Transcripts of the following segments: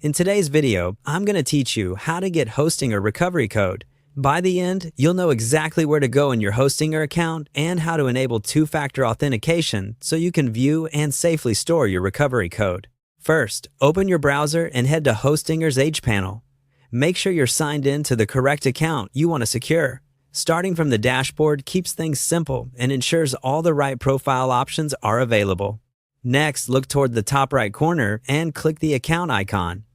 In today's video, I'm going to teach you how to get Hostinger recovery code. By the end, you'll know exactly where to go in your Hostinger account and how to enable two-factor authentication so you can view and safely store your recovery code. First, open your browser and head to Hostinger's H panel. Make sure you're signed in to the correct account you want to secure. Starting from the dashboard keeps things simple and ensures all the right profile options are available. Next, look toward the top right corner and click the account icon.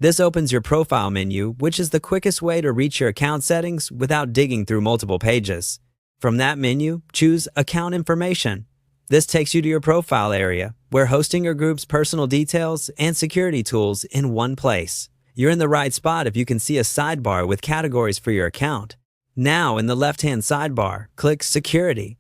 This opens your profile menu, which is the quickest way to reach your account settings without digging through multiple pages. From that menu, choose Account Information. This takes you to your profile area, where Hostinger groups personal details and security tools in one place. You're in the right spot if you can see a sidebar with categories for your account. Now, in the left-hand sidebar, click Security.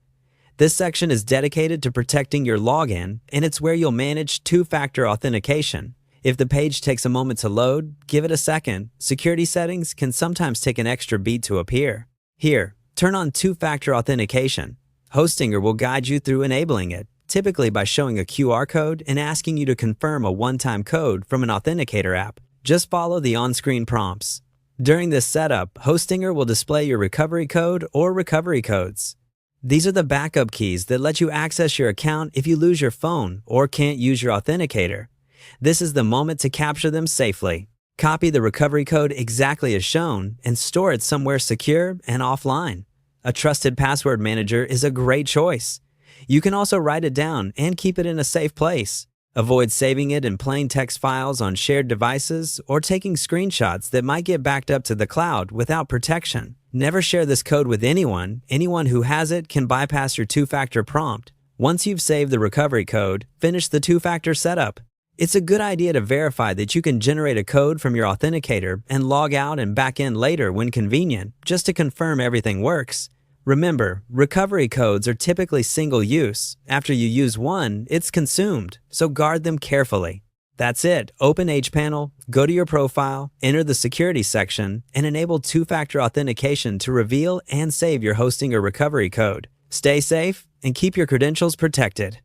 This section is dedicated to protecting your login, and it's where you'll manage two-factor authentication. If the page takes a moment to load, give it a second. Security settings can sometimes take an extra beat to appear. Here, turn on two-factor authentication. Hostinger will guide you through enabling it, typically by showing a QR code and asking you to confirm a one-time code from an authenticator app. Just follow the on-screen prompts. During this setup, Hostinger will display your recovery code or recovery codes. These are the backup keys that let you access your account if you lose your phone or can't use your authenticator. This is the moment to capture them safely. Copy the recovery code exactly as shown and store it somewhere secure and offline. A trusted password manager is a great choice. You can also write it down and keep it in a safe place. Avoid saving it in plain text files on shared devices or taking screenshots that might get backed up to the cloud without protection. Never share this code with anyone. Anyone who has it can bypass your two-factor prompt. Once you've saved the recovery code, finish the two-factor setup. It's a good idea to verify that you can generate a code from your authenticator and log out and back in later when convenient, just to confirm everything works. Remember, recovery codes are typically single-use. After you use one, it's consumed, so guard them carefully. That's it. Open H panel, go to your profile, enter the security section, and enable two-factor authentication to reveal and save your Hostinger recovery code. Stay safe and keep your credentials protected.